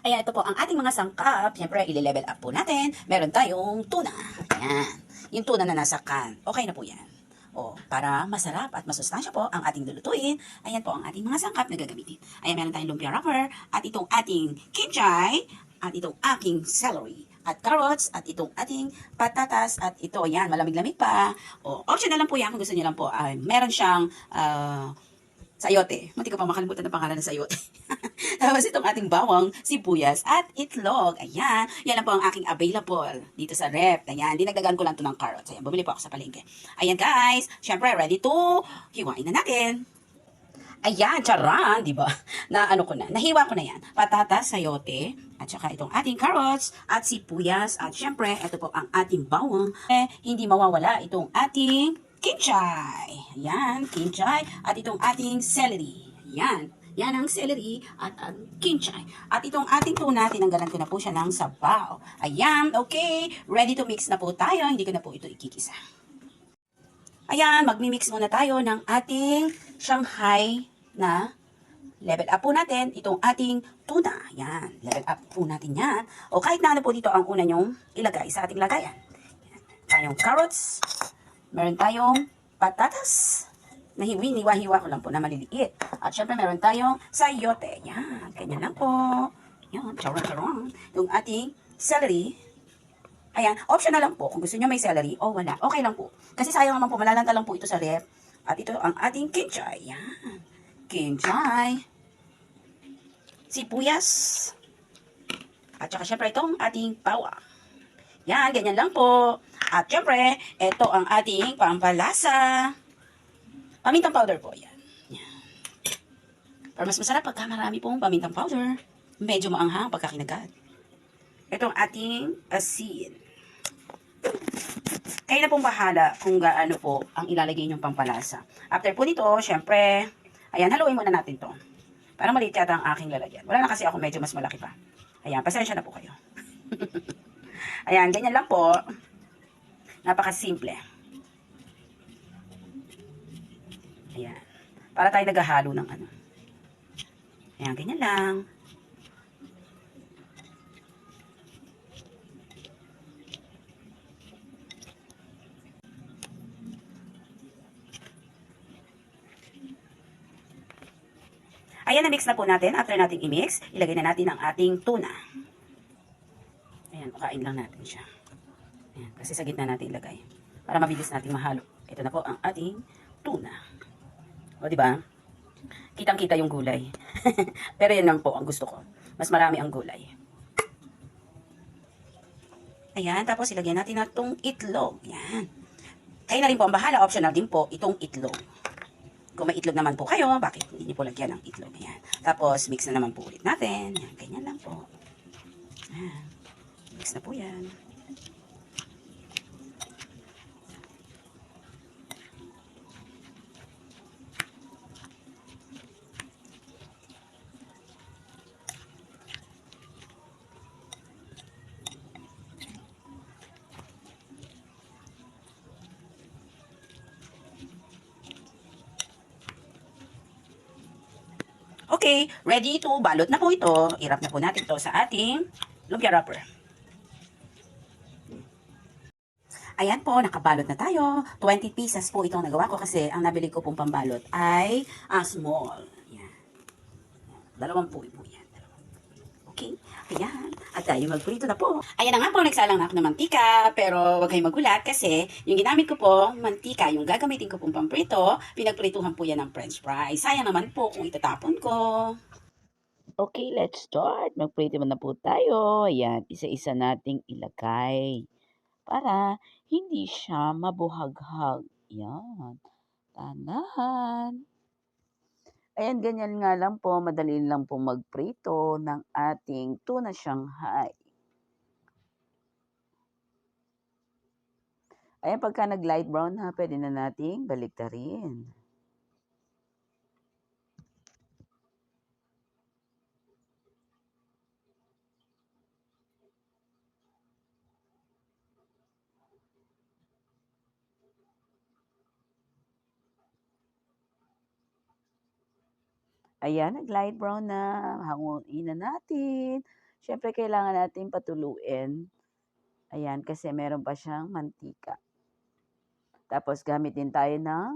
Ayan, ito po ang ating mga sangkap. Siyempre, i-level up po natin. Meron tayong tuna. Ayan. Yung tuna na nasa can. Okay na po yan. O, para masarap at masustansya po ang ating lulutuin, ayan po ang ating mga sangkap na gagamitin. Ayan, meron tayong lumpia wrapper, at itong ating kimchi, at itong aking celery, at carrots, at itong ating patatas, at ito, ayan, malamig-lamig pa. O, optional lang po yan kung gusto niyo lang po. Meron siyang sayote. Munti ko pa makalimutan ng pangalan ng sayote. Tapos itong ating bawang, sibuyas, at itlog. Ayan. Yan lang po ang aking available dito sa rep. Ayan. Dinagdagan ko lang to ng carrots. Ayan. Bumili po ako sa palengke. Ayan guys. Syempre, ready to hiwain na natin. Ayan, charan, di ba? Na ano ko na, nahiwa ko na yan. Patatas, sayote, at saka itong ating carrots, at sibuyas, at syempre, ito po ang ating bawang. Hindi mawawala itong ating kimchi. Ayan, kimchi, at itong ating celery. Ayan. Yan ang celery at ang kimchi. At itong ating tuna, tinanggalan ko na po siya ng sabaw. Ayan, okay. Ready to mix na po tayo. Hindi ko na po ito ikikisa. Ayan, magmi-mix muna tayo ng ating Shanghai na level up po natin itong ating tuna. Yan, level up po natin yan. O kahit na ano po dito ang una nyong ilagay sa ating lagayan. Tayong carrots, meron tayong patatas, na hiniwa-hiwa ko lang po na maliliit. At syempre meron tayong sayote. Yan, ganyan lang po. Yan, charong-charong. Yung ating celery. Ayan, optional lang po. Kung gusto nyo may celery o wala, okay lang po. Kasi sayang naman po, malalanta lang po ito sa ref. At ito ang ating kimchi. Yan. Kimchi. Sibuyas. At saka syempre itong ating bawang. Yan, ganyan lang po. At syempre, ito ang ating pampalasa. Pamintang powder po. Yan. Yan. Para mas masarap pagka marami pong pamintang powder. Medyo maanghang pagka kinagat. Ito ang ating asin. Kayo na pong bahala kung gaano po ang ilalagay niyong pampalasa. After po nito, syempre, ayan, haluin muna natin to. Parang maliit yata ang aking lalagyan. Wala na kasi ako, medyo mas malaki pa. Ayan, pasensya na po kayo. Ayan, ganyan lang po. Napakasimple. Ayan. Para tayo naghahalo ng ano. Ayan, ganyan lang. Ayan, na-mix na po natin. After natin i-mix, ilagay na natin ang ating tuna. Ayan, ukain lang natin siya. Ayan, kasi sa gitna natin ilagay. Para mabilis natin mahalo. Ito na po ang ating tuna. O, diba? Kitang-kita yung gulay. Pero yan lang po ang gusto ko. Mas marami ang gulay. Ayan, tapos ilagyan natin na itong itlog. Ayan. Kayo na rin po ang bahala. Optional din po itong itlog. Kung may itlog naman po kayo, bakit hindi niyo po lagyan ng itlog? Ayan. Tapos, mix na naman po ulit natin. Ayan, ganyan lang po. Ayan. Mix na po yan. Okay, ready to balot na po ito. Irap na po natin ito sa ating lumpia wrapper. Ayan po, nakabalot na tayo. 20 pieces po itong nagawa ko kasi ang nabili ko pong pambalot ay small. Ayan. Dalawang po yan. Okay, ayan. At tayo magprito na po. Ayan na nga po, nagsalang na ako ng mantika. Pero huwag kayong magulat kasi yung ginamit ko pong mantika, yung gagamitin ko pong pamprito, pinagprituhan po yan ng french fries. Sayang naman po kung itatapon ko. Okay, let's start. Magprito na po tayo. Ayan, isa-isa nating ilagay para hindi siya mabuhaghag. Yan. Tanahan. Ayan, ganyan nga lang po. Madali lang po magprito ng ating tuna Shanghai. Ayan, pagka nag-light brown ha, pwede na nating baliktarin. Ayan, nag-light brown na. Hanguin na natin. Siyempre kailangan natin patuluin. Ayan, kasi meron pa siyang mantika. Tapos gamit din tayo ng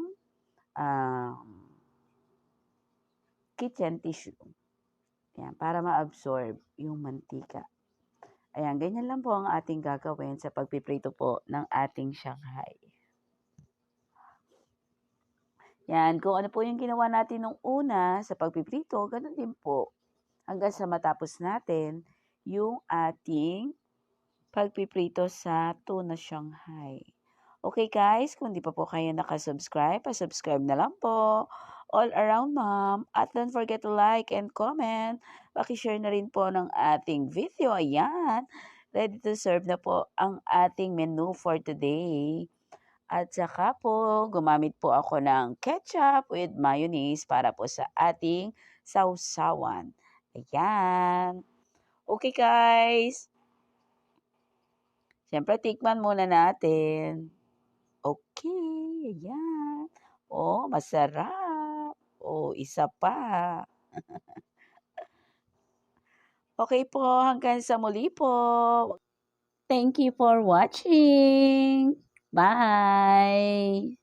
kitchen tissue. Ayan, para ma-absorb yung mantika. Ayan, ganyan lang po ang ating gagawin sa pagpiprito po ng ating Shanghai. Yan, kung ano po yung ginawa natin nung una sa pagpiprito, ganun din po. Hanggang sa matapos natin yung ating pagpiprito sa tuna Shanghai. Okay guys, kung di pa po kayo nakasubscribe, pa-subscribe na lang po. All around mom. At don't forget to like and comment. Pakishare na rin po ng ating video. Ayan. Ready to serve na po ang ating menu for today. At saka po, gumamit po ako ng ketchup with mayonnaise para po sa ating sausawan. Ayan. Okay guys. Siyempre, tikman muna natin. Okay, ayan. Oh, masarap. Oh, isa pa. Okay po, hanggang sa muli po. Thank you for watching. Bye!